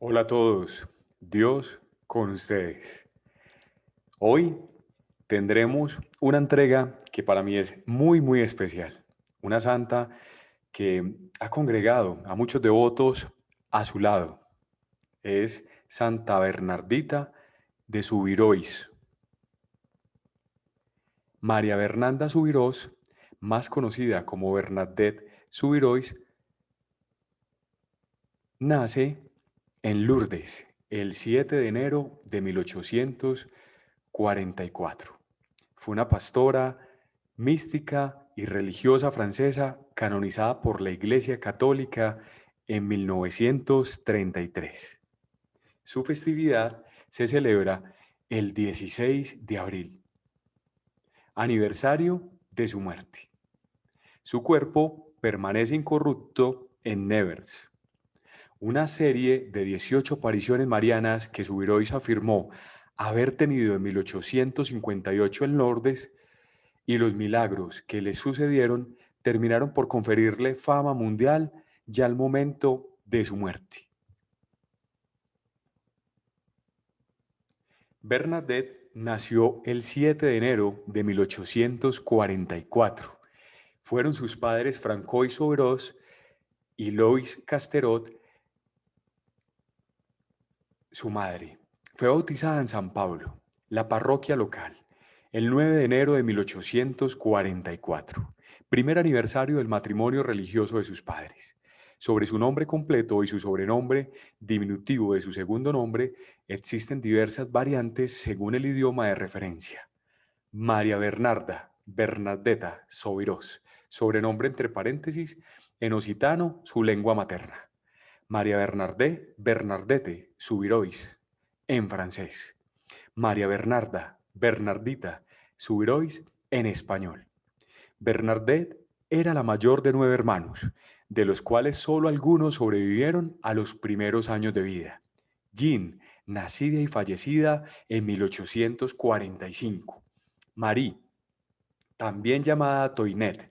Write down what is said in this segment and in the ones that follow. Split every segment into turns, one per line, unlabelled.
Hola a todos, Dios con ustedes. Hoy tendremos una entrega que para mí es muy especial. Una santa que ha congregado a muchos devotos a su lado. Es Santa Bernardita de Subirois. María Bernarda Subirós, más conocida como Bernadette Subirois, nace en Lourdes el 7 de enero de 1844. Fue una pastora, mística y religiosa francesa canonizada por la Iglesia Católica en 1933. Su festividad se celebra el 16 de abril, aniversario de su muerte. Su cuerpo permanece incorrupto en Nevers, una serie de 18 apariciones marianas que Subirois afirmó haber tenido en 1858 en Lourdes, y los milagros que le sucedieron terminaron por conferirle fama mundial ya al momento de su muerte. Bernadette nació el 7 de enero de 1844. Fueron sus padres Francois Soberos y Lois Casterot, su madre. Fue bautizada en San Pablo, la parroquia local, el 9 de enero de 1844, primer aniversario del matrimonio religioso de sus padres. Sobre su nombre completo y su sobrenombre diminutivo de su segundo nombre existen diversas variantes según el idioma de referencia. María Bernarda, Bernardeta, Sobirós, sobrenombre entre paréntesis, en occitano, su lengua materna. María Bernardé, Bernardete, Subirois, en francés. María Bernarda, Bernardita, Subirois, en español. Bernadette era la mayor de 9 hermanos, de los cuales solo algunos sobrevivieron a los primeros años de vida. Jean, nacida y fallecida en 1845. Marie, también llamada Toinette,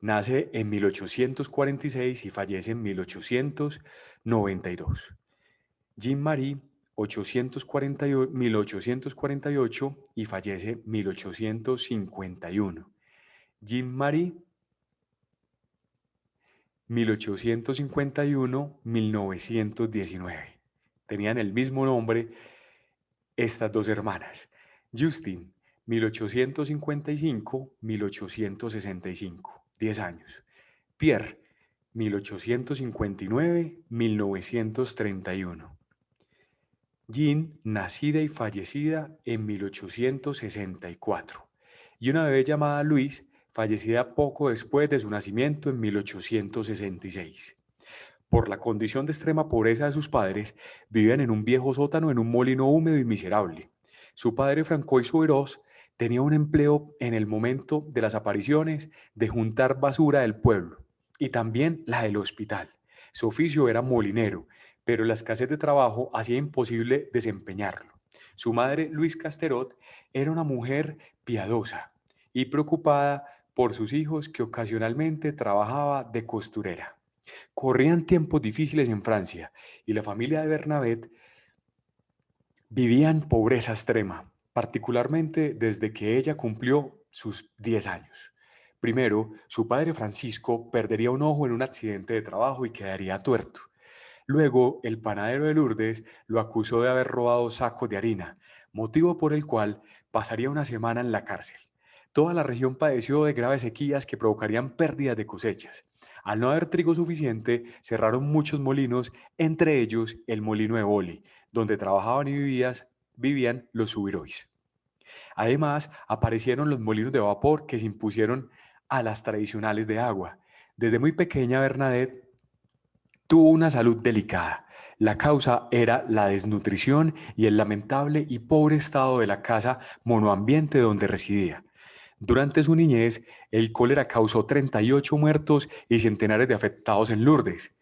nace en 1846 y fallece en 1892. Jean-Marie, 1848 y fallece en 1851. Jean-Marie, 1851-1919. Tenían el mismo nombre estas dos hermanas. Justin, 1855-1865, 10 años. Pierre, 1859-1931. Jean, nacida y fallecida en 1864. Y una bebé llamada Louise, fallecida poco después de su nacimiento en 1866. Por la condición de extrema pobreza de sus padres, vivían en un viejo sótano en un molino húmedo y miserable. Su padre, Francois Soberos, tenía un empleo en el momento de las apariciones de juntar basura del pueblo y también la del hospital. Su oficio era molinero, pero la escasez de trabajo hacía imposible desempeñarlo. Su madre, Luis Casterot, era una mujer piadosa y preocupada por sus hijos, que ocasionalmente trabajaba de costurera. Corrían tiempos difíciles en Francia y la familia de Bernabé vivía en pobreza extrema, particularmente desde que ella cumplió sus 10 años. Primero, su padre Francisco perdería un ojo en un accidente de trabajo y quedaría tuerto. Luego, el panadero de Lourdes lo acusó de haber robado sacos de harina, motivo por el cual pasaría una semana en la cárcel. Toda la región padeció de graves sequías que provocarían pérdidas de cosechas. Al no haber trigo suficiente, cerraron muchos molinos, entre ellos el molino de Boli, donde trabajaban y vivían los Subirois. Además, aparecieron los molinos de vapor que se impusieron a las tradicionales de agua. Desde muy pequeña, Bernadette tuvo una salud delicada. La causa era la desnutrición y el lamentable y pobre estado de la casa monoambiente donde residía. Durante su niñez, el cólera causó 38 muertos y centenares de afectados en Lourdes.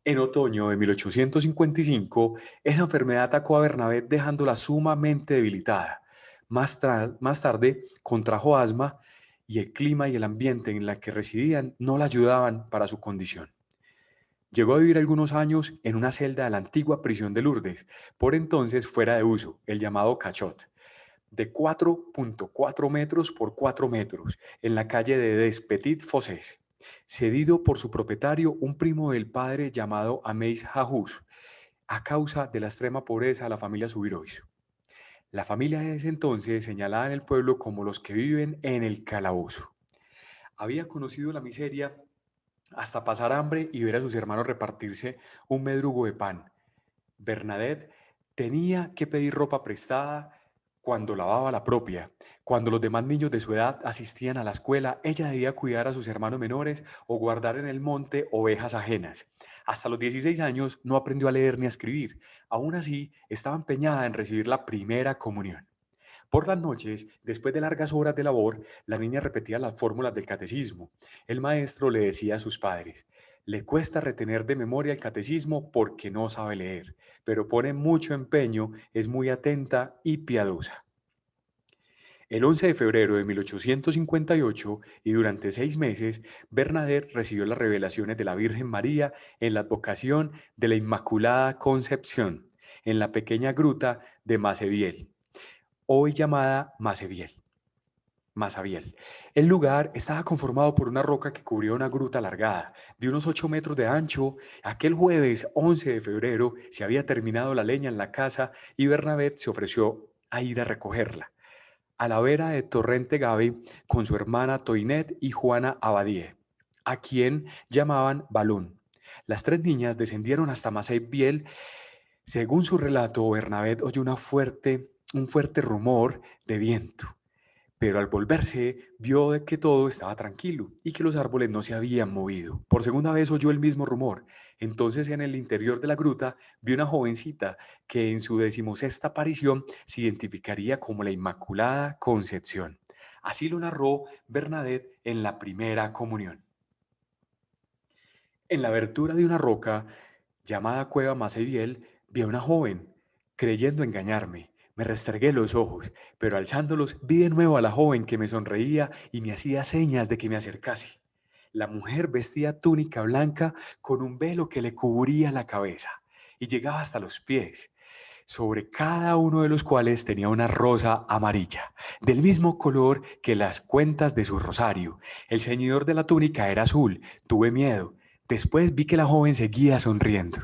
En otoño de 1855, esa enfermedad atacó a Bernabé dejándola sumamente debilitada. Más tarde, contrajo asma y el clima y el ambiente en el que residían no la ayudaban para su condición. Llegó a vivir algunos años en una celda de la antigua prisión de Lourdes, por entonces fuera de uso, el llamado Cachot, de 4,4 metros por 4 metros, en la calle de Des Petits Fossés, cedido por su propietario, un primo del padre llamado Ameis Hajus, a causa de la extrema pobreza de la familia Subirois. La familia de ese entonces señalada en el pueblo como los que viven en el calabozo. Había conocido la miseria hasta pasar hambre y ver a sus hermanos repartirse un medrugo de pan. Bernadette tenía que pedir ropa prestada cuando lavaba la propia. Cuando los demás niños de su edad asistían a la escuela, ella debía cuidar a sus hermanos menores o guardar en el monte ovejas ajenas. Hasta los 16 años no aprendió a leer ni a escribir. Aún así, estaba empeñada en recibir la primera comunión. Por las noches, después de largas horas de labor, la niña repetía las fórmulas del catecismo. El maestro le decía a sus padres: le cuesta retener de memoria el catecismo porque no sabe leer, pero pone mucho empeño, es muy atenta y piadosa. El 11 de febrero de 1858 y durante 6 meses, Bernadette recibió las revelaciones de la Virgen María en la advocación de la Inmaculada Concepción, en la pequeña gruta de Maseviel, hoy llamada Masabiel. El lugar estaba conformado por una roca que cubría una gruta alargada, de unos 8 metros de ancho. Aquel jueves 11 de febrero se había terminado la leña en la casa y Bernabé se ofreció a ir a recogerla. A la vera de Torrente Gavi, con su hermana Toinette y Juana Abadie, a quien llamaban Balún. Las tres niñas descendieron hasta Masabiel. Según su relato, Bernabé oyó un fuerte rumor de viento, pero al volverse vio de que todo estaba tranquilo y que los árboles no se habían movido. Por segunda vez oyó el mismo rumor. Entonces en el interior de la gruta vio una jovencita que en su 16ª aparición se identificaría como la Inmaculada Concepción. Así lo narró Bernadette en la primera comunión. En la abertura de una roca llamada Cueva Macebiel, vi a una joven, creyendo engañarme. Me restregué los ojos, pero alzándolos vi de nuevo a la joven que me sonreía y me hacía señas de que me acercase. La mujer vestía túnica blanca con un velo que le cubría la cabeza y llegaba hasta los pies, sobre cada uno de los cuales tenía una rosa amarilla, del mismo color que las cuentas de su rosario. El ceñidor de la túnica era azul. Tuve miedo. Después vi que la joven seguía sonriendo.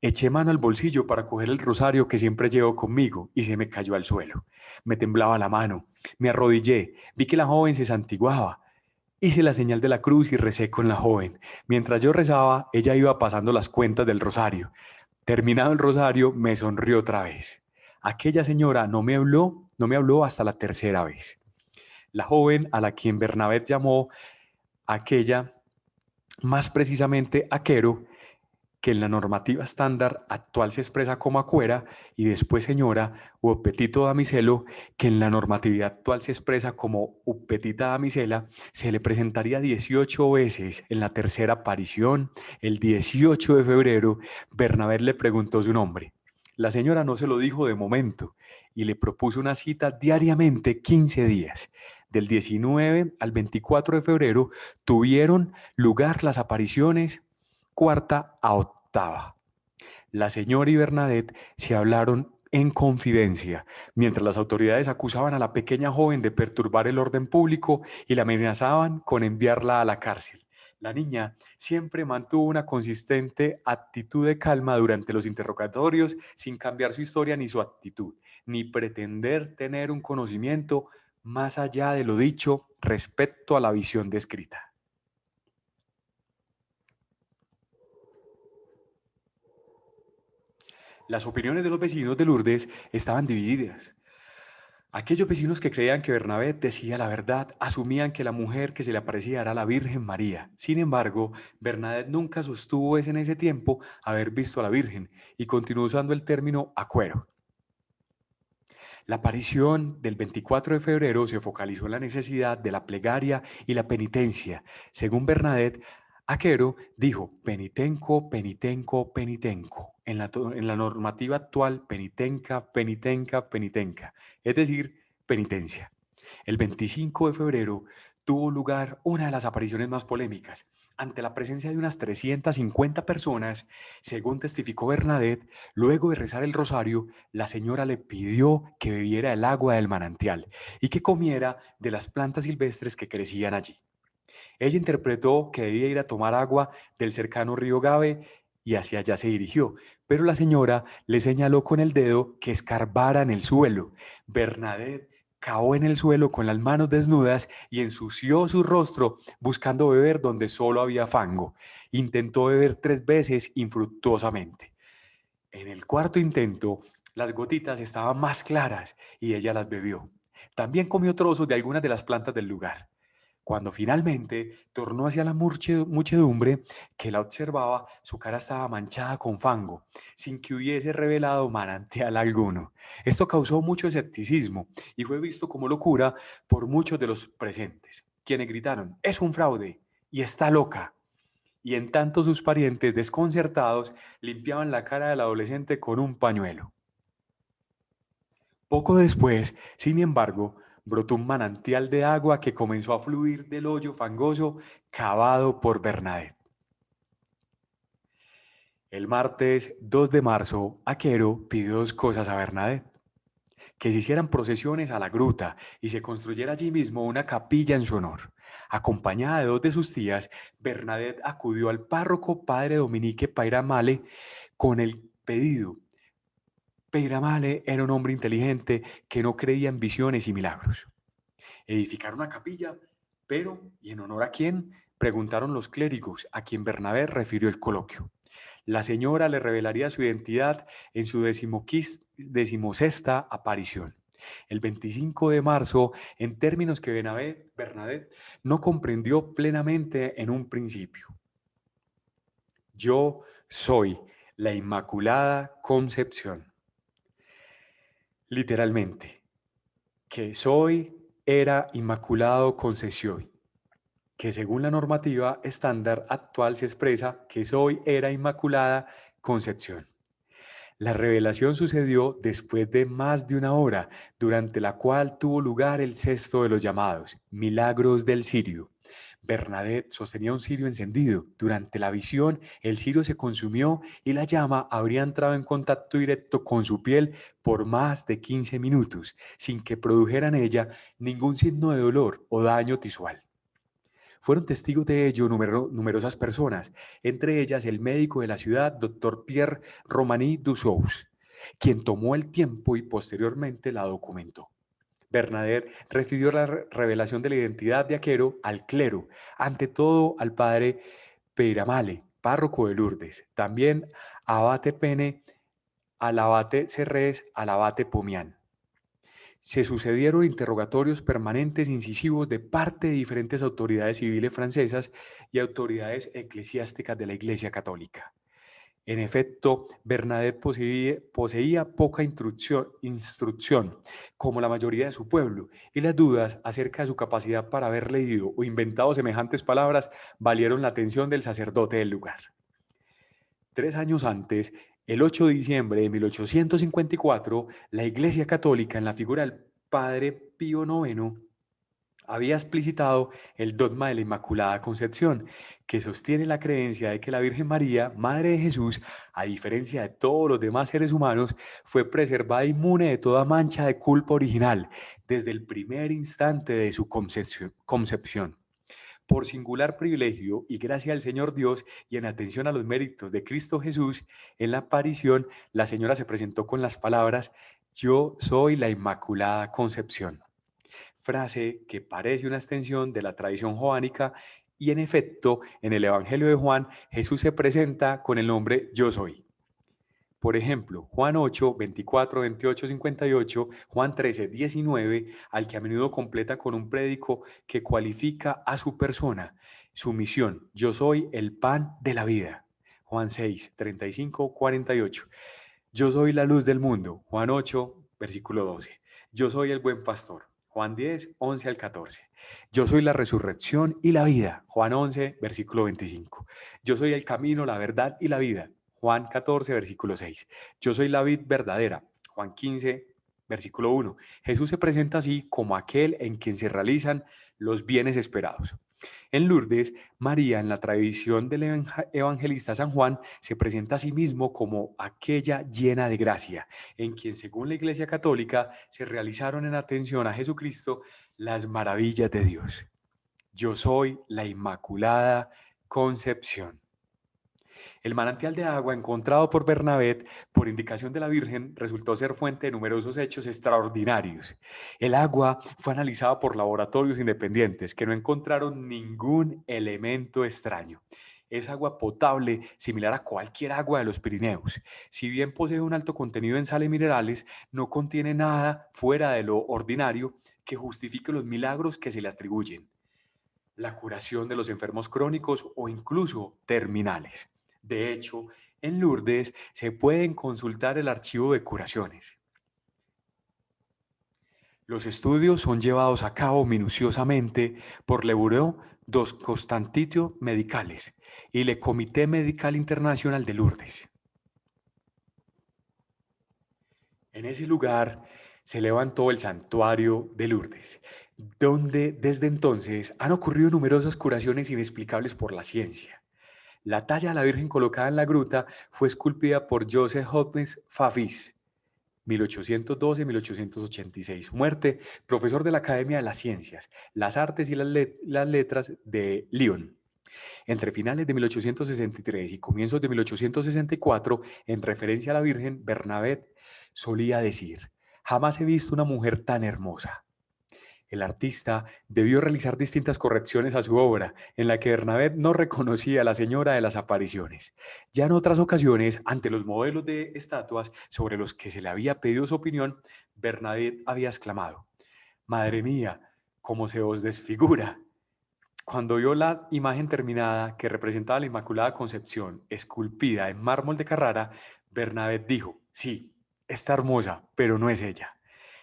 Eché mano al bolsillo para coger el rosario que siempre llevo conmigo y se me cayó al suelo. Me temblaba la mano. Me arrodillé. Vi que la joven se santiguaba. Hice la señal de la cruz y recé con la joven. Mientras yo rezaba, ella iba pasando las cuentas del rosario. Terminado el rosario, me sonrió otra vez. Aquella señora no me habló hasta la tercera vez. La joven a la quien Bernabé llamó aquella, más precisamente aquero, que en la normativa estándar actual se expresa como acuera, y después señora o petito damiselo, que en la normatividad actual se expresa como petita damisela, se le presentaría 18 veces en la tercera aparición. El 18 de febrero, Bernabé le preguntó su nombre. La señora no se lo dijo de momento y le propuso una cita diariamente 15 días. Del 19 al 24 de febrero tuvieron lugar las apariciones cuarta a octava. La señora y Bernadette se hablaron en confidencia, mientras las autoridades acusaban a la pequeña joven de perturbar el orden público y la amenazaban con enviarla a la cárcel. La niña siempre mantuvo una consistente actitud de calma durante los interrogatorios, sin cambiar su historia ni su actitud, ni pretender tener un conocimiento más allá de lo dicho respecto a la visión descrita. Las opiniones de los vecinos de Lourdes estaban divididas. Aquellos vecinos que creían que Bernabé decía la verdad asumían que la mujer que se le aparecía era la Virgen María. Sin embargo, Bernadette nunca sostuvo en ese tiempo haber visto a la Virgen y continuó usando el término acuero. La aparición del 24 de febrero se focalizó en la necesidad de la plegaria y la penitencia. Según Bernadette, Aquero dijo penitenco, penitenco, penitenco. En la normativa actual, penitenca, penitenca, penitenca, es decir, penitencia. El 25 de febrero tuvo lugar una de las apariciones más polémicas. Ante la presencia de unas 350 personas, según testificó Bernadette, luego de rezar el rosario, la señora le pidió que bebiera el agua del manantial y que comiera de las plantas silvestres que crecían allí. Ella interpretó que debía ir a tomar agua del cercano río Gave y hacia allá se dirigió, pero la señora le señaló con el dedo que escarbara en el suelo. Bernadette cavó en el suelo con las manos desnudas y ensució su rostro buscando beber donde solo había fango. Intentó beber 3 veces infructuosamente. En el cuarto intento, las gotitas estaban más claras y ella las bebió. También comió trozos de algunas de las plantas del lugar. Cuando finalmente tornó hacia la muchedumbre que la observaba, su cara estaba manchada con fango, sin que hubiese revelado manantial alguno. Esto causó mucho escepticismo y fue visto como locura por muchos de los presentes, quienes gritaron, es un fraude y está loca. Y en tanto sus parientes, desconcertados, limpiaban la cara del adolescente con un pañuelo. Poco después, sin embargo, brotó un manantial de agua que comenzó a fluir del hoyo fangoso cavado por Bernadette. El martes 2 de marzo, Aquero pidió 2 cosas a Bernadette: que se hicieran procesiones a la gruta y se construyera allí mismo una capilla en su honor. Acompañada de 2 de sus tías, Bernadette acudió al párroco padre Dominique Pairamale con el pedido. Peiramale era un hombre inteligente que no creía en visiones y milagros. Edificar una capilla, pero ¿y en honor a quién? Preguntaron los clérigos, a quien Bernabé refirió el coloquio. La señora le revelaría su identidad en su decimosexta aparición. El 25 de marzo, en términos que Bernadette no comprendió plenamente en un principio. Yo soy la Inmaculada Concepción. Literalmente, que soy era Inmaculado Concepción, que según la normativa estándar actual se expresa que soy era Inmaculada Concepción. La revelación sucedió después de más de una hora, durante la cual tuvo lugar el sexto de los llamados milagros del cirio. Bernadette sostenía un cirio encendido. Durante la visión, el cirio se consumió y la llama habría entrado en contacto directo con su piel por más de 15 minutos, sin que produjera en ella ningún signo de dolor o daño visual. Fueron testigos de ello numerosas personas, entre ellas el médico de la ciudad, doctor Pierre Romani Dussault, quien tomó el tiempo y posteriormente la documentó. Bernadette refirió la revelación de la identidad de Aquero al clero, ante todo al padre Peiramale, párroco de Lourdes, también abate Pene, al abate Serrés, al abate Pomián. Se sucedieron interrogatorios permanentes incisivos de parte de diferentes autoridades civiles francesas y autoridades eclesiásticas de la Iglesia Católica. En efecto, Bernadette poseía poca instrucción, como la mayoría de su pueblo, y las dudas acerca de su capacidad para haber leído o inventado semejantes palabras valieron la atención del sacerdote del lugar. 3 años antes, el 8 de diciembre de 1854, la Iglesia Católica, en la figura del Padre Pío IX, había explicitado el dogma de la Inmaculada Concepción, que sostiene la creencia de que la Virgen María, Madre de Jesús, a diferencia de todos los demás seres humanos, fue preservada inmune de toda mancha de culpa original desde el primer instante de su concepción. Por singular privilegio y gracia al Señor Dios y en atención a los méritos de Cristo Jesús, en la aparición la señora se presentó con las palabras: yo soy la Inmaculada Concepción, frase que parece una extensión de la tradición joánica, y en efecto, en el Evangelio de Juan, Jesús se presenta con el nombre Yo soy. Por ejemplo, Juan 8, 24, 28, 58, Juan 13, 19, al que a menudo completa con un prédico que cualifica a su persona, su misión: yo soy el pan de la vida. Juan 6, 35, 48. Yo soy la luz del mundo. Juan 8, versículo 12. Yo soy el buen pastor. Juan 10, 11 al 14. Yo soy la resurrección y la vida. Juan 11, versículo 25. Yo soy el camino, la verdad y la vida. Juan 14, versículo 6. Yo soy la vid verdadera. Juan 15, Versículo 1. Jesús se presenta así como aquel en quien se realizan los bienes esperados. En Lourdes, María, en la tradición del evangelista San Juan, se presenta a sí mismo como aquella llena de gracia, en quien, según la Iglesia Católica, se realizaron en atención a Jesucristo las maravillas de Dios. Yo soy la Inmaculada Concepción. El manantial de agua encontrado por Bernabé por indicación de la Virgen resultó ser fuente de numerosos hechos extraordinarios. El agua fue analizada por laboratorios independientes que no encontraron ningún elemento extraño. Es agua potable, similar a cualquier agua de los Pirineos. Si bien posee un alto contenido en sales minerales, no contiene nada fuera de lo ordinario que justifique los milagros que se le atribuyen, la curación de los enfermos crónicos o incluso terminales. De hecho, en Lourdes se pueden consultar el archivo de curaciones. Los estudios son llevados a cabo minuciosamente por le Bureau dos Constantitio Medicales y le Comité Medical Internacional de Lourdes. En ese lugar se levantó el santuario de Lourdes, donde desde entonces han ocurrido numerosas curaciones inexplicables por la ciencia. La talla de la Virgen colocada en la gruta fue esculpida por Joseph Hopkins Favis, 1812-1886. Muerte, profesor de la Academia de las Ciencias, las Artes y las Letras de Lyon. Entre finales de 1863 y comienzos de 1864, en referencia a la Virgen, Bernabé solía decir: jamás he visto una mujer tan hermosa. El artista debió realizar distintas correcciones a su obra, en la que Bernabé no reconocía a la señora de las apariciones. Ya en otras ocasiones, ante los modelos de estatuas sobre los que se le había pedido su opinión, Bernabé había exclamado: «Madre mía, cómo se os desfigura». Cuando vio la imagen terminada que representaba la Inmaculada Concepción, esculpida en mármol de Carrara, Bernabé dijo: «Sí, está hermosa, pero no es ella».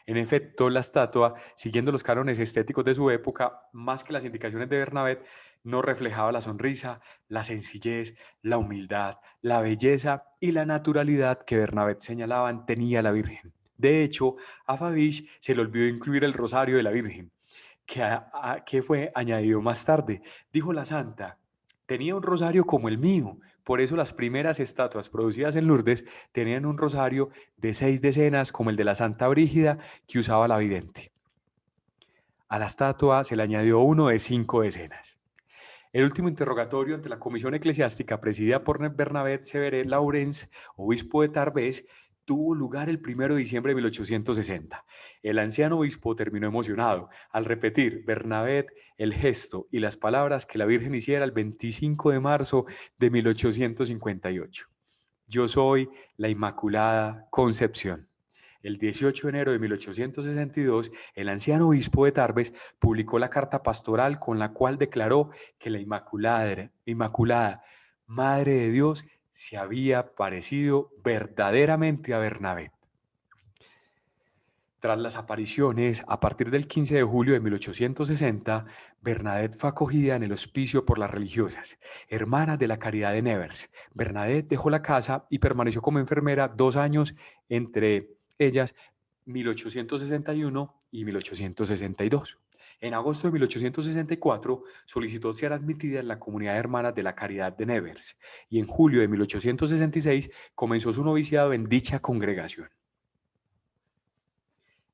En efecto, la estatua, siguiendo los cánones estéticos de su época, más que las indicaciones de Bernabé, no reflejaba la sonrisa, la sencillez, la humildad, la belleza y la naturalidad que Bernabé señalaban tenía la Virgen. De hecho, a Fabisch se le olvidó incluir el rosario de la Virgen, que fue añadido más tarde. Dijo la santa: «Tenía un rosario como el mío». Por eso las primeras estatuas producidas en Lourdes tenían un rosario de 6 decenas como el de la Santa Brígida que usaba la vidente. A la estatua se le añadió uno de 5 decenas. El último interrogatorio ante la comisión eclesiástica presidida por Bernabé Severé Laurens, obispo de Tarbes, tuvo lugar el 1 de diciembre de 1860. El anciano obispo terminó emocionado al repetir Bernabé el gesto y las palabras que la Virgen hiciera el 25 de marzo de 1858. Yo soy la Inmaculada Concepción. El 18 de enero de 1862, el anciano obispo de Tarbes publicó la carta pastoral con la cual declaró que la Inmaculada Madre de Dios se había parecido verdaderamente a Bernabé. Tras las apariciones, a partir del 15 de julio de 1860, Bernadette fue acogida en el hospicio por las religiosas, hermanas de la Caridad de Nevers. Bernadette dejó la casa y permaneció como enfermera 2 años, entre ellas 1861 y 1862. En agosto de 1864 solicitó ser admitida en la comunidad de hermanas de la Caridad de Nevers y en julio de 1866 comenzó su noviciado en dicha congregación.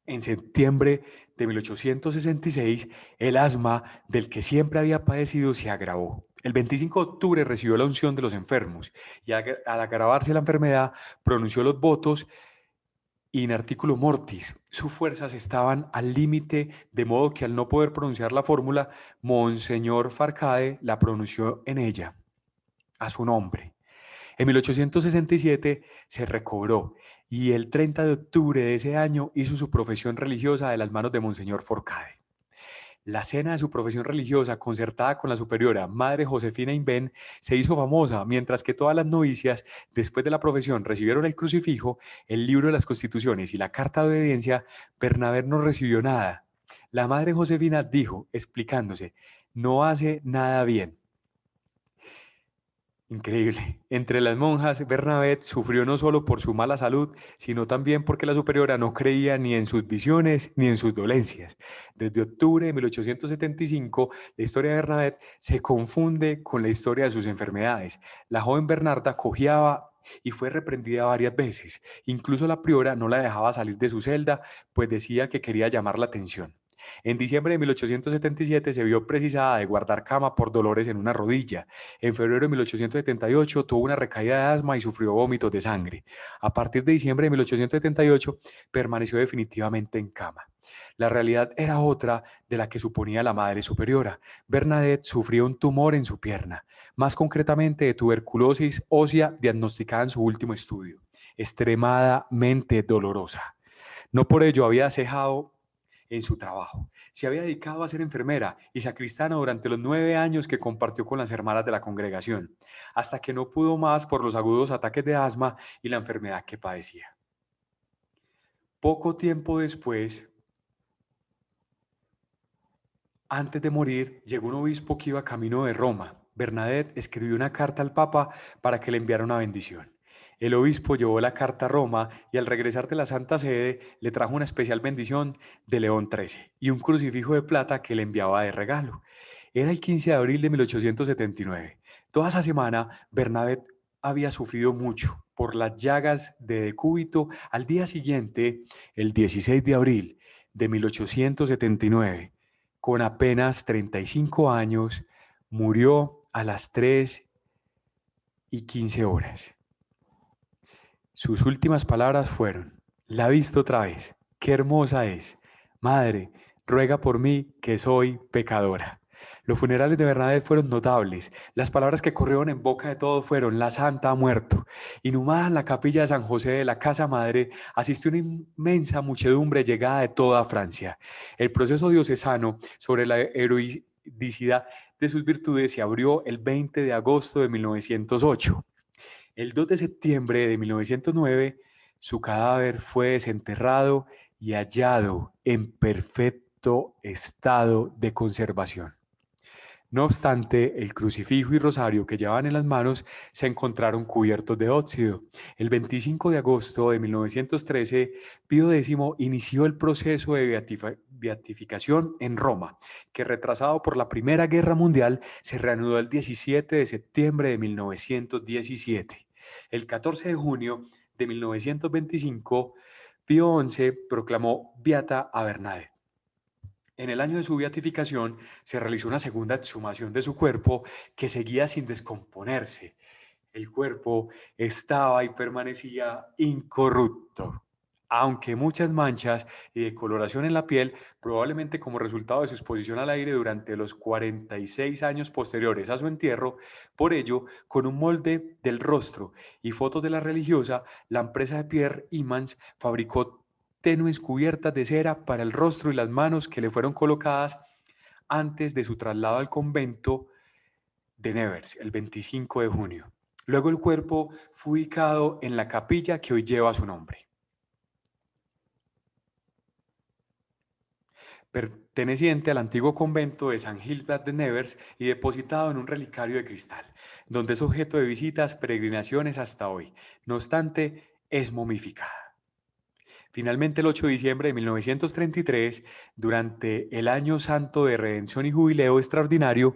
En septiembre de 1866, el asma del que siempre había padecido se agravó. El 25 de octubre recibió la unción de los enfermos y al agravarse la enfermedad pronunció los votos in articulo mortis. Sus fuerzas estaban al límite, de modo que al no poder pronunciar la fórmula, Monseñor Farcade la pronunció en ella, a su nombre. En 1867 se recobró y el 30 de octubre de ese año hizo su profesión religiosa de las manos de Monseñor Forcade. La cena de su profesión religiosa, concertada con la superiora Madre Josefina Inben, se hizo famosa, mientras que todas las novicias, después de la profesión, recibieron el crucifijo, el libro de las Constituciones y la carta de obediencia. Bernabé no recibió nada. La Madre Josefina dijo, explicándose: «No hace nada bien». Increíble. Entre las monjas, Bernadette sufrió no solo por su mala salud, sino también porque la superiora no creía ni en sus visiones ni en sus dolencias. Desde octubre de 1875, la historia de Bernadette se confunde con la historia de sus enfermedades. La joven Bernarda cojeaba y fue reprendida varias veces. Incluso la priora no la dejaba salir de su celda, pues decía que quería llamar la atención. En diciembre de 1877 se vio precisada de guardar cama por dolores en una rodilla. En febrero de 1878 tuvo una recaída de asma y sufrió vómitos de sangre. A partir de diciembre de 1878 permaneció definitivamente en cama. La realidad era otra de la que suponía la madre superiora. Bernadette sufrió un tumor en su pierna, más concretamente de tuberculosis ósea diagnosticada en su último estudio, extremadamente dolorosa. No por ello había cejado en su trabajo. Se había dedicado a ser enfermera y sacristana durante los 9 años que compartió con las hermanas de la congregación, hasta que no pudo más por los agudos ataques de asma y la enfermedad que padecía. Poco tiempo después, antes de morir, llegó un obispo que iba camino de Roma. Bernadette escribió una carta al Papa para que le enviara una bendición. El obispo llevó la carta a Roma y al regresar de la Santa Sede le trajo una especial bendición de León XIII y un crucifijo de plata que le enviaba de regalo. Era el 15 de abril de 1879. Toda esa semana, Bernadette había sufrido mucho por las llagas de decúbito. Al día siguiente, el 16 de abril de 1879, con apenas 35 años, murió a las 3:15. Sus últimas palabras fueron: la he visto otra vez, qué hermosa es. Madre, ruega por mí que soy pecadora. Los funerales de Bernadette fueron notables. Las palabras que corrieron en boca de todos fueron: la santa ha muerto. Inhumada en la capilla de San José de la Casa Madre, asistió una inmensa muchedumbre llegada de toda Francia. El proceso diocesano sobre la heroicidad de sus virtudes se abrió el 20 de agosto de 1908. El 2 de septiembre de 1909, su cadáver fue desenterrado y hallado en perfecto estado de conservación. No obstante, el crucifijo y rosario que llevaban en las manos se encontraron cubiertos de óxido. El 25 de agosto de 1913, Pío X inició el proceso de beatificación en Roma, que retrasado por la Primera Guerra Mundial se reanudó el 17 de septiembre de 1917. El 14 de junio de 1925, Pío XI proclamó beata a Bernadette. En el año de su beatificación se realizó una segunda exhumación de su cuerpo que seguía sin descomponerse. El cuerpo estaba y permanecía incorrupto, aunque muchas manchas y decoloración en la piel, probablemente como resultado de su exposición al aire durante los 46 años posteriores a su entierro. Por ello, con un molde del rostro y fotos de la religiosa, la empresa de Pierre Imans fabricó tenues cubiertas de cera para el rostro y las manos que le fueron colocadas antes de su traslado al convento de Nevers, el 25 de junio. Luego el cuerpo fue ubicado en la capilla que hoy lleva su nombre, perteneciente al antiguo convento de San Gilbert de Nevers y depositado en un relicario de cristal, donde es objeto de visitas, peregrinaciones hasta hoy. No obstante, es momificada. Finalmente, el 8 de diciembre de 1933, durante el Año Santo de Redención y Jubileo Extraordinario,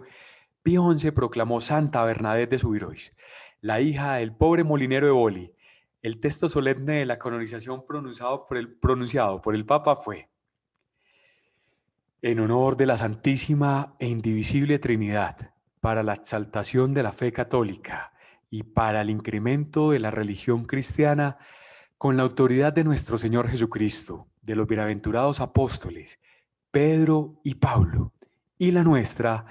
Pío XI proclamó Santa Bernadette de Subirois, la hija del pobre molinero de Boli. El texto solemne de la canonización pronunciado por el Papa fue: en honor de la Santísima e Indivisible Trinidad, para la exaltación de la fe católica y para el incremento de la religión cristiana, con la autoridad de nuestro Señor Jesucristo, de los bienaventurados apóstoles Pedro y Pablo, y la nuestra,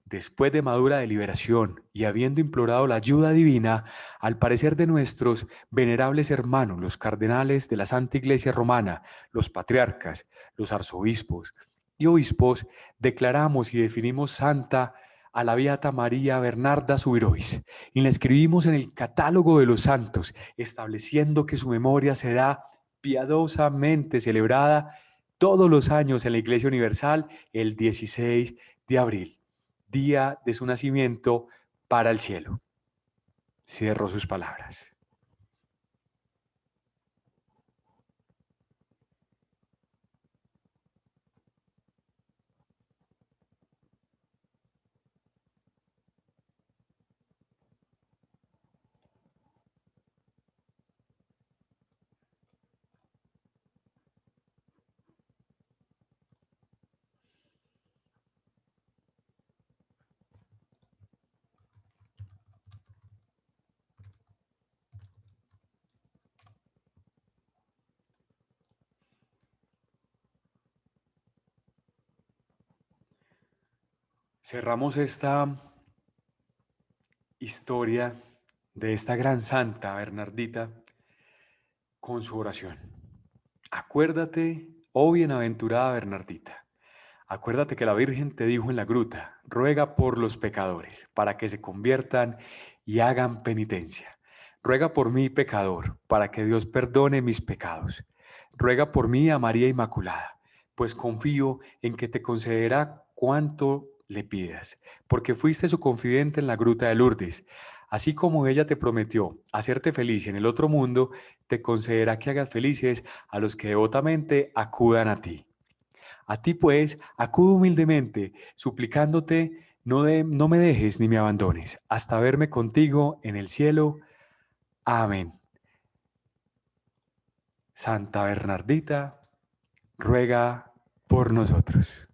después de madura deliberación y habiendo implorado la ayuda divina, al parecer de nuestros venerables hermanos, los cardenales de la Santa Iglesia Romana, los patriarcas, los arzobispos y obispos, declaramos y definimos santa a la beata María Bernarda Subirois y la escribimos en el catálogo de los santos, estableciendo que su memoria será piadosamente celebrada todos los años en la Iglesia Universal el 16 de abril, día de su nacimiento para el cielo. Cierro sus palabras. Cerramos esta historia de esta gran santa Bernardita con su oración. Acuérdate, oh bienaventurada Bernardita, acuérdate que la Virgen te dijo en la gruta, ruega por los pecadores, para que se conviertan y hagan penitencia. Ruega por mí, pecador, para que Dios perdone mis pecados. Ruega por mí a María Inmaculada, pues confío en que te concederá cuanto le pidas, porque fuiste su confidente en la gruta de Lourdes. Así como ella te prometió hacerte feliz en el otro mundo, te concederá que hagas felices a los que devotamente acudan a ti. A ti pues, acudo humildemente, suplicándote, no me dejes ni me abandones, hasta verme contigo en el cielo. Amén. Santa Bernardita, ruega por nosotros.